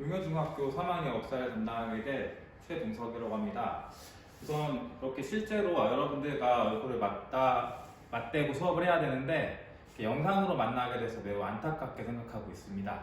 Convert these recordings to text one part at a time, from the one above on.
용현중학교 3학년 역사를 담당하게 된 최동석이라고 합니다. 우선 그렇게 실제로 여러분들과 얼굴을 맞대고 수업을 해야 되는데 영상으로 만나게 돼서 매우 안타깝게 생각하고 있습니다.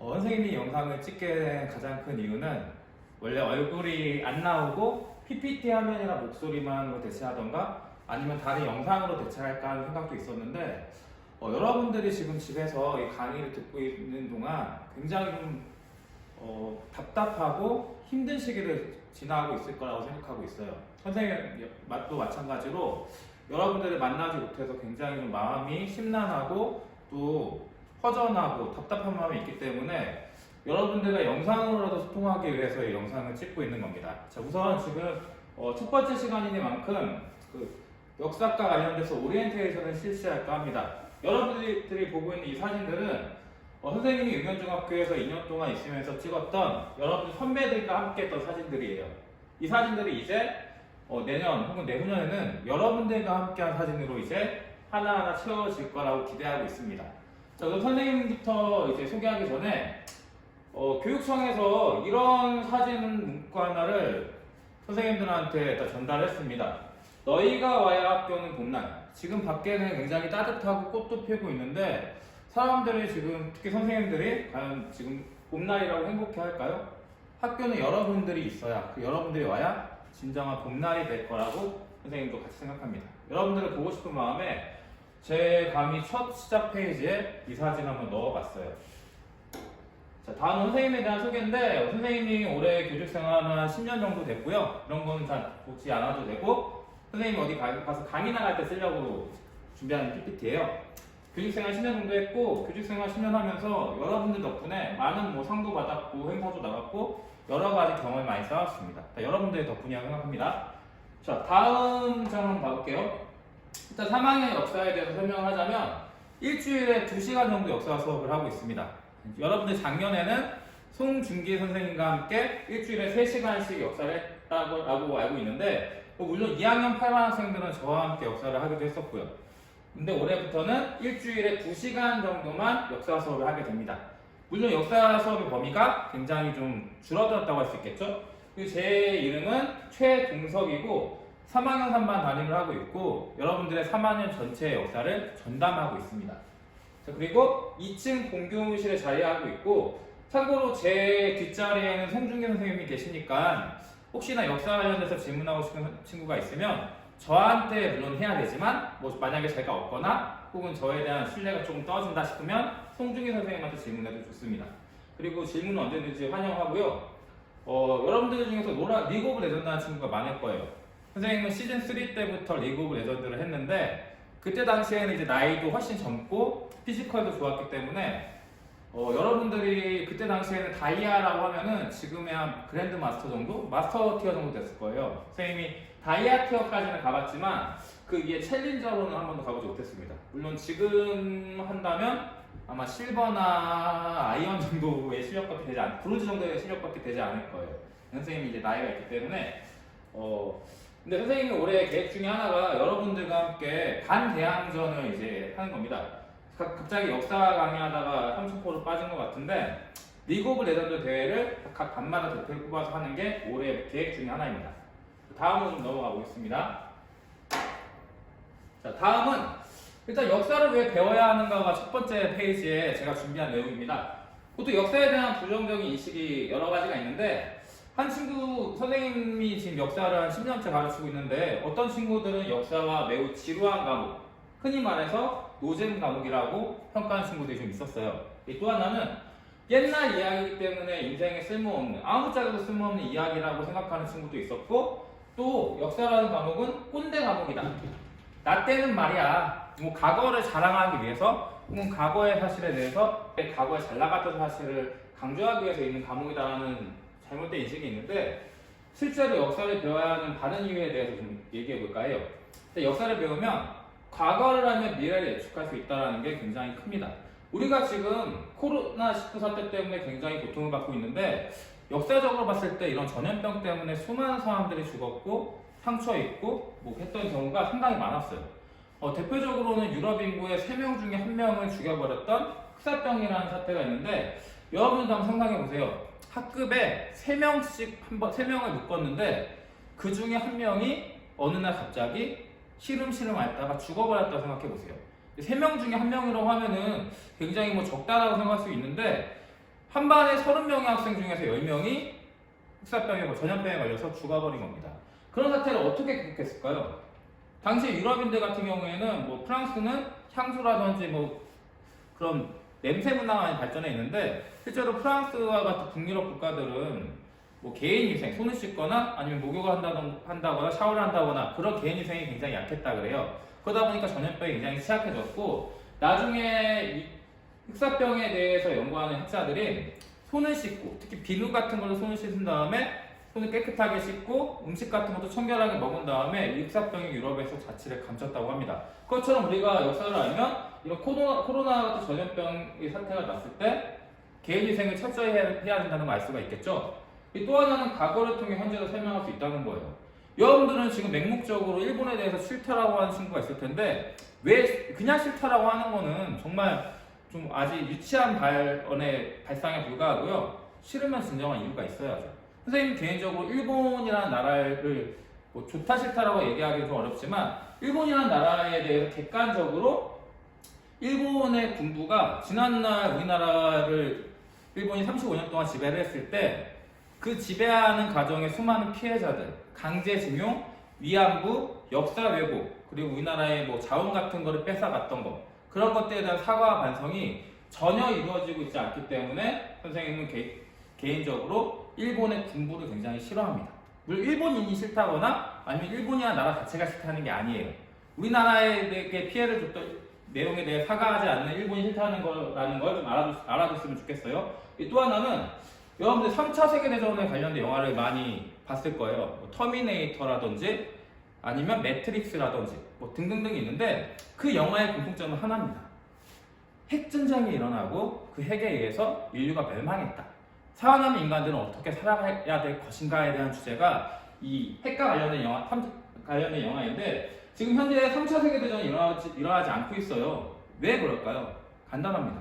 선생님이 영상을 찍게 된 가장 큰 이유는 원래 얼굴이 안 나오고 PPT 화면이나 목소리만으로 대체하던가 아니면 다른 영상으로 대체할까 하는 생각도 있었는데 여러분들이 지금 집에서 이 강의를 듣고 있는 동안 굉장히 좀 답답하고 힘든 시기를 지나고 있을 거라고 생각하고 있어요. 선생님 맛도 마찬가지로 여러분들을 만나지 못해서 굉장히 좀 마음이 심란하고 또 허전하고 답답한 마음이 있기 때문에 여러분들과 영상으로라도 소통하기 위해서 이 영상을 찍고 있는 겁니다. 자, 우선 지금 첫 번째 시간이니만큼 역사과 관련돼서 오리엔테이션을 실시할까 합니다. 여러분들이 보고 있는 이 사진들은 선생님이 용현중학교에서 2년 동안 있으면서 찍었던 여러분 선배들과 함께 했던 사진들이에요. 이 사진들이 이제 내년 혹은 내후년에는 여러분들과 함께한 사진으로 이제 하나하나 채워질 거라고 기대하고 있습니다. 자, 그럼 선생님부터 이제 소개하기 전에 교육청에서 이런 사진 문구 하나를 선생님들한테 다 전달했습니다. 너희가 와야 학교는 봄날. 지금 밖에는 굉장히 따뜻하고 꽃도 피고 있는데 사람들이 지금 특히 선생님들이 과연 지금 봄날이라고 행복해 할까요? 학교는 여러분들이 있어야 여러분들이 와야 진정한 봄날이 될 거라고 선생님도 같이 생각합니다. 여러분들을 보고 싶은 마음에 제 강의 첫 시작 페이지에 이 사진 한번 넣어봤어요. 자, 다음은 선생님에 대한 소개인데 선생님이 올해 교직생활은 한 10년 정도 됐고요. 이런 거는 잘 보지 않아도 되고 선생님이 어디 가서 강의 나갈 때 쓰려고 준비하는 PPT예요. 교직생활 10년 정도 했고 교직생활 10년 하면서 여러분들 덕분에 많은 상도 받았고 행사도 나갔고 여러 가지 경험을 많이 쌓았습니다. 여러분들의 덕분이라고 생각합니다. 자, 다음 장 한번 봐볼게요. 일단 3학년 역사에 대해서 설명을 하자면 일주일에 2시간 정도 역사 수업을 하고 있습니다. 여러분들 작년에는 송준기 선생님과 함께 일주일에 3시간씩 역사를 했다고 알고 있는데 물론 2학년 8반 학생들은 저와 함께 역사를 하기도 했었고요. 근데 올해부터는 일주일에 2시간 정도만 역사 수업을 하게 됩니다. 물론 역사 수업의 범위가 굉장히 좀 줄어들었다고 할 수 있겠죠? 제 이름은 최동석이고 3학년 3반 담임을 하고 있고 여러분들의 3학년 전체의 역사를 전담하고 있습니다. 자, 그리고 2층 공교실에 자리하고 있고 참고로 제 뒷자리에는 송중기 선생님이 계시니까 혹시나 역사 관련돼서 질문하고 싶은 친구가 있으면 저한테 물론 해야 되지만 만약에 제가 없거나 혹은 저에 대한 신뢰가 조금 떨어진다 싶으면 송중기 선생님한테 질문해도 좋습니다. 그리고 질문은 언제든지 환영하고요. 여러분들 중에서 리그 오브 레전드 하는 친구가 많을 거예요. 선생님은 시즌 3 때부터 리그 오브 레전드를 했는데 그때 당시에는 이제 나이도 훨씬 젊고 피지컬도 좋았기 때문에 여러분들이 그때 당시에는 다이아라고 하면은 지금의 한 그랜드 마스터 정도? 마스터 티어 정도 됐을 거예요. 선생님이 다이아 티어까지는 가봤지만 그 위에 챌린저로는 한 번도 가보지 못했습니다. 물론 지금 한다면 아마 실버나 아이언 정도의 실력밖에 되지 브론즈 정도의 실력밖에 되지 않을 거예요. 선생님이 이제 나이가 있기 때문에 근데 선생님이 올해 계획 중에 하나가 여러분들과 함께 반대항전을 이제 하는 겁니다. 갑자기 역사 강의하다가 30%로 빠진 것 같은데 리그 오브 레전드 대회를 각 반마다 대표를 뽑아서 하는 게 올해 계획 중에 하나입니다. 다음으로 좀 넘어가 보겠습니다. 자, 다음은 일단 역사를 왜 배워야 하는가가 첫 번째 페이지에 제가 준비한 내용입니다. 보통 역사에 대한 부정적인 인식이 여러 가지가 있는데 한 친구 선생님이 지금 역사를 한 10년째 가르치고 있는데 어떤 친구들은 역사가 매우 지루한 과목, 흔히 말해서 노잼 과목이라고 평가하는 친구들이 좀 있었어요. 또 하나는 옛날 이야기이기 때문에 인생에 쓸모없는 아무짝에도 쓸모없는 이야기라고 생각하는 친구도 있었고 또 역사라는 과목은 꼰대 과목이다. 나 때는 말이야 과거를 자랑하기 위해서 혹은 과거의 사실에 대해서 과거에 잘 나갔던 사실을 강조하기 위해서 있는 과목이다라는 잘못된 인식이 있는데 실제로 역사를 배워야 하는 다른 이유에 대해서 좀 얘기해 볼까 해요. 역사를 배우면 과거를 알면 미래를 예측할 수 있다는 게 굉장히 큽니다. 우리가 지금 코로나19 사태 때문에 굉장히 고통을 받고 있는데 역사적으로 봤을 때 이런 전염병 때문에 수많은 사람들이 죽었고 상처 입고 했던 경우가 상당히 많았어요. 대표적으로는 유럽 인구의 3명 중에 1명을 죽여버렸던 흑사병이라는 사태가 있는데 여러분도 한번 상상해 보세요. 학급에 3명씩 세 명을 묶었는데 그 중에 한 명이 어느 날 갑자기 시름시름 앓다가 죽어버렸다고 생각해 보세요. 3명 중에 한 명이라고 하면은 굉장히 뭐 적다라고 생각할 수 있는데 한 반에 30명의 학생 중에서 10명이 흑사병에 전염병에 걸려서 죽어버린 겁니다. 그런 사태를 어떻게 극복했을까요? 당시 유럽인들 같은 경우에는 뭐 프랑스는 향수라든지 뭐 그런 냄새 문화가 많이 발전해 있는데 실제로 프랑스와 같은 북유럽 국가들은 뭐 개인 위생, 손을 씻거나 아니면 목욕을 한다거나 샤워를 한다거나 그런 개인 위생이 굉장히 약했다 그래요. 그러다 보니까 전염병이 굉장히 취약해졌고 나중에 이 흑사병에 대해서 연구하는 학자들이 손을 씻고 특히 비누 같은 걸로 손을 씻은 다음에 손을 깨끗하게 씻고 음식 같은 것도 청결하게 먹은 다음에 이 흑사병이 유럽에서 자취를 감췄다고 합니다. 그것처럼 우리가 역사를 알면 이런 코로나 같은 전염병의 사태가 났을 때 개인위생을 철저히 해야 된다는 걸 알 수가 있겠죠. 또 하나는 과거를 통해 현재를 설명할 수 있다는 거예요. 여러분들은 지금 맹목적으로 일본에 대해서 싫다라고 하는 친구가 있을 텐데 왜 그냥 싫다라고 하는 거는 정말 좀 아직 유치한 발상에 불과하고요. 싫으면 진정한 이유가 있어야죠. 선생님 개인적으로 일본이라는 나라를 뭐 좋다 싫다라고 얘기하기는 좀 어렵지만 일본이라는 나라에 대해서 객관적으로 일본의 군부가 지난날 우리나라를 일본이 35년 동안 지배를 했을 때 그 지배하는 과정의 수많은 피해자들, 강제징용, 위안부, 역사 왜곡, 그리고 우리나라의 뭐 자원 같은 거를 뺏어갔던 것 그런 것들에 대한 사과와 반성이 전혀 이루어지고 있지 않기 때문에 선생님은 개인적으로 일본의 군부를 굉장히 싫어합니다. 물론 일본인이 싫다거나 아니면 일본이라는 나라 자체가 싫다는 게 아니에요. 우리나라에게 피해를 줬던 내용에 대해 사과하지 않는 일본이 싫다는 거라는 걸 좀 알아줬으면 좋겠어요. 또 하나는 여러분들 3차 세계대전에 관련된 영화를 많이 봤을 거예요. 뭐 터미네이터라든지 아니면 매트릭스라든지 뭐 등등등이 있는데 그 영화의 공통점은 하나입니다. 핵전쟁이 일어나고 그 핵에 의해서 인류가 멸망했다. 살아남은 인간들은 어떻게 살아가야 될 것인가에 대한 주제가 이 핵과 관련된 영화인데 지금 현재 3차 세계대전이 일어나지 않고 있어요. 왜 그럴까요? 간단합니다.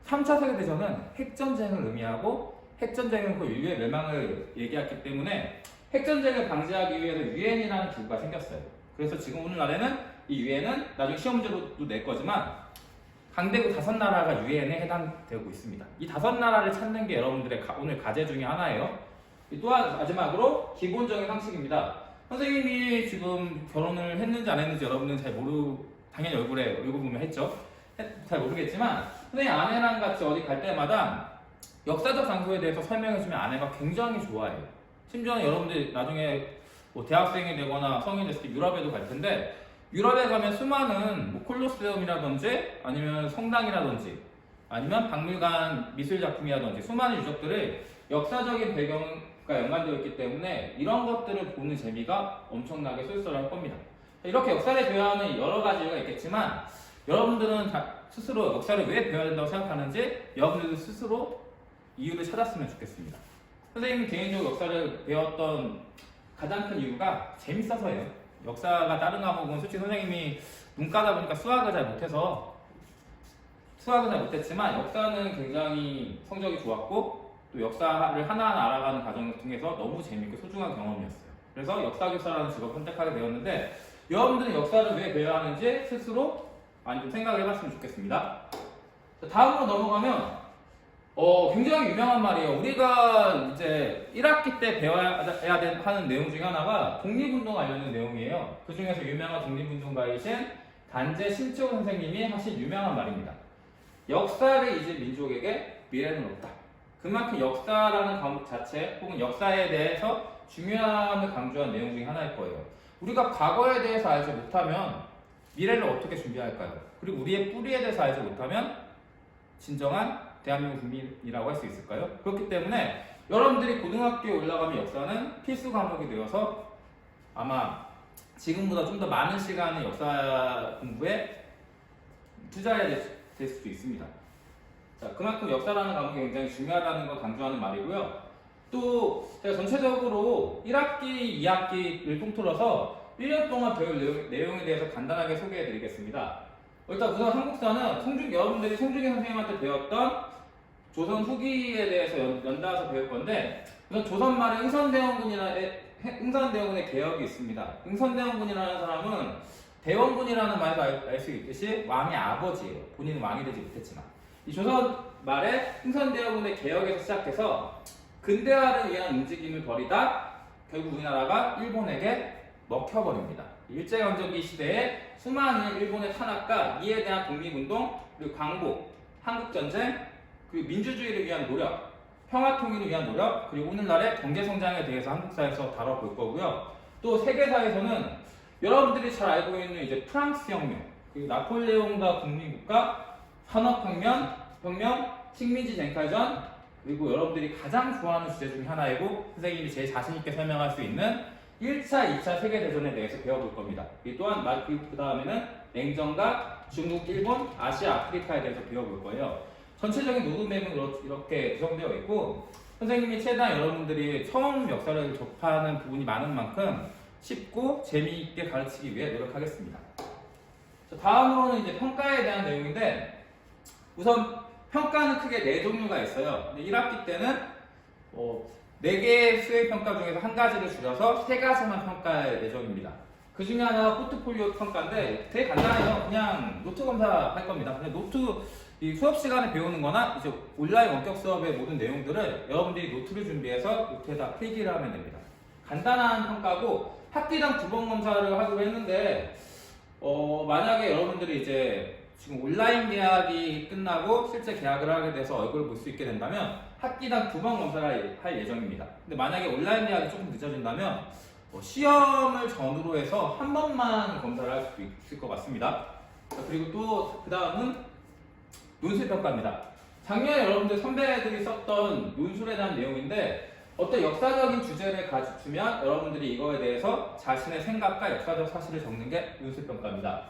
3차 세계대전은 핵전쟁을 의미하고 핵전쟁은 그 인류의 멸망을 얘기했기 때문에 핵전쟁을 방지하기 위해서 유엔이라는 기구가 생겼어요. 그래서 지금 오늘날에는 이 유엔은 나중에 시험 문제로도 낼 거지만 강대국 5나라가 유엔에 해당되고 있습니다. 이 5나라를 찾는 게 여러분들의 오늘 과제 중에 하나예요. 또한 마지막으로 기본적인 상식입니다. 선생님이 지금 결혼을 했는지 안 했는지 여러분들은 당연히 얼굴 보면 했죠. 잘 모르겠지만 선생님 아내랑 같이 어디 갈 때마다 역사적 장소에 대해서 설명해주면 아내가 굉장히 좋아해요. 심지어는 여러분들 나중에 뭐 대학생이 되거나 성인이 됐을 때 유럽에도 갈 텐데 유럽에 가면 수많은 뭐 콜로세움이라든지 아니면 성당이라든지 아니면 박물관 미술작품이라든지 수많은 유적들을 역사적인 배경과 연관되어 있기 때문에 이런 것들을 보는 재미가 엄청나게 쏠쏠할 겁니다. 이렇게 역사를 배워야 하는 여러 가지 이유가 있겠지만 여러분들은 스스로 역사를 왜 배워야 된다고 생각하는지 여러분들도 스스로 이유를 찾았으면 좋겠습니다. 선생님 개인적으로 역사를 배웠던 가장 큰 이유가 재밌어서예요. 역사가 다른 과목은 솔직히 선생님이 문과다 보니까 수학을 잘 못했지만 역사는 굉장히 성적이 좋았고 또 역사를 하나하나 알아가는 과정을 통해서 너무 재밌고 소중한 경험이었어요. 그래서 역사교사라는 직업을 선택하게 되었는데 여러분들은 역사를 왜 배워야 하는지 스스로 많이 좀 생각을 해봤으면 좋겠습니다. 다음으로 넘어가면 굉장히 유명한 말이에요. 우리가 이제 1학기 때 배워야 하는 내용 중에 하나가 독립운동 관련된 내용이에요. 그 중에서 유명한 독립운동가이신 단재 신치호 선생님이 하신 유명한 말입니다. 역사를 잊은 민족에게 미래는 없다. 그만큼 역사라는 과목 자체 혹은 역사에 대해서 중요함을 강조한 내용 중에 하나일 거예요. 우리가 과거에 대해서 알지 못하면 미래를 어떻게 준비할까요? 그리고 우리의 뿌리에 대해서 알지 못하면 진정한 대한민국 국민이라고 할 수 있을까요? 그렇기 때문에 여러분들이 고등학교에 올라가면 역사는 필수 과목이 되어서 아마 지금보다 좀 더 많은 시간을 역사 공부에 투자해야 될 수도 있습니다. 자, 그만큼 역사라는 과목이 굉장히 중요하다는 걸 강조하는 말이고요. 또 제가 전체적으로 1학기, 2학기를 통틀어서 1년 동안 배울 내용에 대해서 간단하게 소개해 드리겠습니다. 일단 우선 한국사는 여러분들이 송중기 선생님한테 배웠던 조선 후기에 대해서 연달아서 배울 건데, 우선 조선 말에 흥선대원군의 개혁이 있습니다. 흥선대원군이라는 사람은 대원군이라는 말에서 알 수 있듯이 왕의 아버지예요. 본인은 왕이 되지 못했지만. 이 조선 말에 흥선대원군의 개혁에서 시작해서 근대화를 위한 움직임을 벌이다 결국 우리나라가 일본에게 먹혀버립니다. 일제강점기 시대에 수많은 일본의 탄압과 이에 대한 독립운동, 그리고 광복, 한국전쟁, 그리고 민주주의를 위한 노력, 평화통일을 위한 노력, 그리고 오늘날의 경제성장에 대해서 한국사에서 다뤄볼 거고요. 또 세계사에서는 여러분들이 잘 알고 있는 이제 프랑스 혁명, 그리고 나폴레옹과 국민국가, 산업혁명, 식민지 쟁탈전, 그리고 여러분들이 가장 좋아하는 주제 중에 하나이고 선생님이 제일 자신있게 설명할 수 있는 1차, 2차 세계대전에 대해서 배워볼 겁니다. 또한 그 다음에는 냉전과 중국, 일본, 아시아, 아프리카에 대해서 배워볼 거예요. 전체적인 로드맵은 이렇게 구성되어 있고 선생님이 최대한 여러분들이 처음 역사를 접하는 부분이 많은 만큼 쉽고 재미있게 가르치기 위해 노력하겠습니다. 자, 다음으로는 이제 평가에 대한 내용인데 우선 평가는 크게 4종류가 있어요. 근데 1학기 때는 4개의 수행평가 중에서 한 가지를 줄여서 3가지만 평가할 예정입니다. 그 중에 하나가 포트폴리오 평가인데 되게 간단해요. 그냥 노트 검사할 겁니다. 그냥 노트 이 수업 시간에 배우는 거나 이제 온라인 원격 수업의 모든 내용들을 여러분들이 노트를 준비해서 노트에다 필기를 하면 됩니다. 간단한 평가고 학기당 2번 검사를 하기로 했는데 만약에 여러분들이 이제 지금 온라인 계약이 끝나고 실제 계약을 하게 돼서 얼굴을 볼 수 있게 된다면 학기당 2번 검사를 할 예정입니다. 근데 만약에 온라인 계약이 조금 늦어진다면 시험을 전후로 해서 한 번만 검사를 할 수 있을 것 같습니다. 그리고 또 그 다음은 논술평가입니다. 작년에 여러분들 선배들이 썼던 논술에 대한 내용인데 어떤 역사적인 주제를 가르치면 여러분들이 이거에 대해서 자신의 생각과 역사적 사실을 적는 게 논술평가입니다.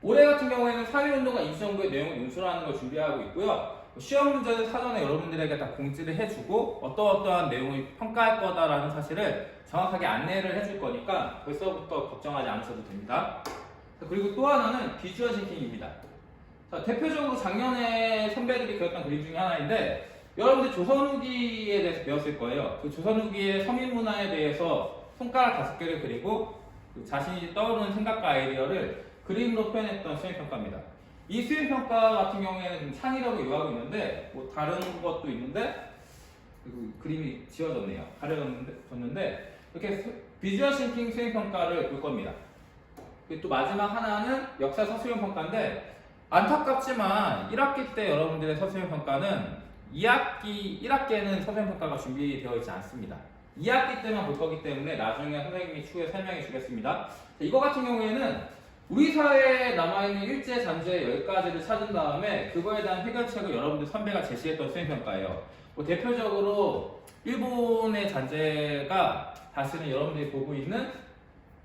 올해 같은 경우에는 3.1운동과 임시정부의 내용을 논술하는 걸 준비하고 있고요. 시험 문제는 사전에 여러분들에게 다 공지를 해주고 어떠한 내용을 평가할 거다라는 사실을 정확하게 안내를 해줄 거니까 벌써부터 걱정하지 않으셔도 됩니다. 그리고 또 하나는 비주얼 싱킹입니다. 자, 대표적으로 작년에 선배들이 그렸던 그림 중에 하나인데 여러분들 조선 후기에 대해서 배웠을 거예요. 그 조선 후기의 서민 문화에 대해서 손가락 5개를 그리고 그 자신이 떠오르는 생각과 아이디어를 그림으로 표현했던 수행평가입니다. 이 수행평가 같은 경우에는 좀 창의력을 요하고 있는데 뭐 다른 것도 있는데 그림이 지워졌네요. 가려졌는데 이렇게 비주얼 싱킹 수행평가를 볼 겁니다. 그리고 또 마지막 하나는 역사 서술형평가인데 안타깝지만 1학기 때 여러분들의 서술형평가는 1학기에는 서술형평가가 준비되어 있지 않습니다. 2학기 때만 볼 거기 때문에 나중에 선생님이 추후에 설명해 주겠습니다. 이거 같은 경우에는 우리 사회에 남아있는 일제 잔재 10가지를 찾은 다음에 그거에 대한 해결책을 여러분들 선배가 제시했던 수행평가예요. 뭐 대표적으로 일본의 잔재가 다시는 여러분들이 보고 있는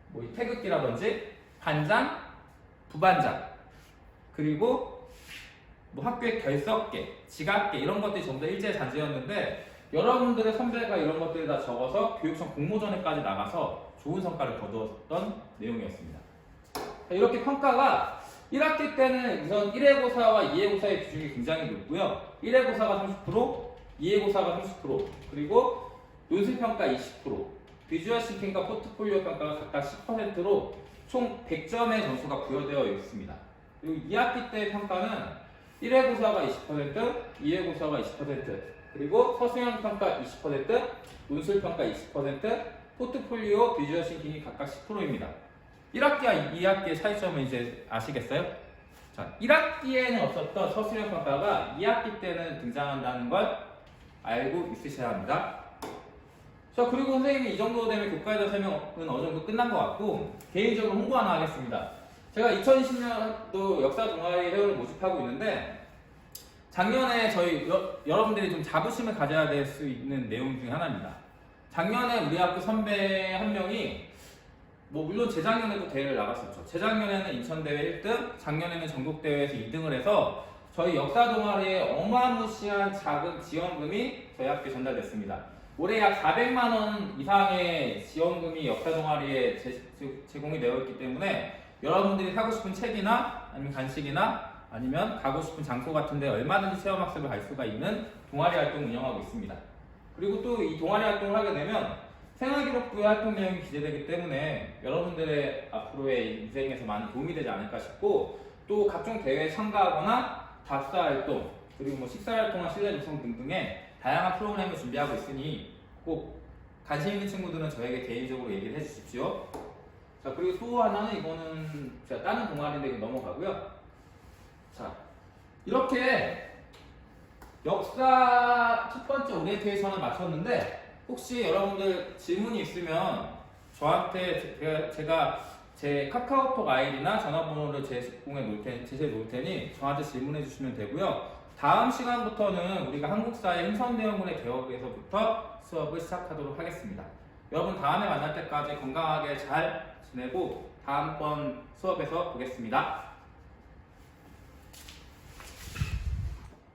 뭐 태극기라든지 반장, 부반장, 그리고 뭐 학교의 결석계, 지각계 이런 것들이 전부 다 일제 잔재였는데 여러분들의 선배가 이런 것들을 다 적어서 교육청 공모전에까지 나가서 좋은 성과를 거두었던 내용이었습니다. 이렇게 평가가 1학기 때는 우선 1회고사와 2회고사의 비중이 굉장히 높고요. 1회고사가 30%, 2회고사가 30%, 그리고 논술평가 20%, 비주얼 싱킹과 포트폴리오 평가가 각각 10%로 총 100점의 점수가 부여되어 있습니다. 그리고 2학기 때 평가는 1회고사가 20%, 2회고사가 20%, 그리고 서술형 평가 20%, 논술평가 20%, 포트폴리오, 비주얼 싱킹이 각각 10%입니다. 1학기와 2학기의 차이점은 이제 아시겠어요? 자, 1학기에는 없었던 서술형 평가가 2학기 때는 등장한다는 걸 알고 있으셔야 합니다. 자, 그리고 선생님이 이 정도 되면 교과에 대한 설명은 어느 정도 끝난 것 같고 개인적으로 홍보 하나 하겠습니다. 제가 2020년도 역사 동아리 회원을 모집하고 있는데 작년에 저희 여러분들이 좀 자부심을 가져야 될 수 있는 내용 중에 하나입니다. 작년에 우리 학교 선배 한 명이 뭐 물론 재작년에도 대회를 나갔었죠. 재작년에는 인천대회 1등, 작년에는 전국대회에서 2등을 해서 저희 역사 동아리에 어마무시한 작은 지원금이 저희 학교에 전달됐습니다. 올해 약 400만 원 이상의 지원금이 역사 동아리에 제공이 되어 있기 때문에 여러분들이 사고 싶은 책이나 아니면 간식이나 아니면 가고 싶은 장소 같은데 얼마든지 체험학습을 갈 수가 있는 동아리 활동 운영하고 있습니다. 그리고 또 이 동아리 활동을 하게 되면 생활기록부의 활동 내용이 기재되기 때문에 여러분들의 앞으로의 인생에서 많은 도움이 되지 않을까 싶고, 또 각종 대회에 참가하거나 답사 활동, 그리고 뭐 식사 활동과 실내 조성 등등의 다양한 프로그램을 준비하고 있으니 꼭 관심 있는 친구들은 저에게 개인적으로 얘기를 해주십시오. 자, 그리고 또 하나는 이거는 제가 다른 동아리인데 이거 넘어가고요. 자, 이렇게 역사 첫 번째 오리엔테이션을 마쳤는데, 혹시 여러분들 질문이 있으면 저한테 제가 제 카카오톡 아이디나 전화번호를 제시해 놓을 테니 저한테 질문해 주시면 되고요. 다음 시간부터는 우리가 한국사의 흥선대원군의 개혁에서부터 수업을 시작하도록 하겠습니다. 여러분 다음에 만날 때까지 건강하게 잘 지내고 다음번 수업에서 보겠습니다.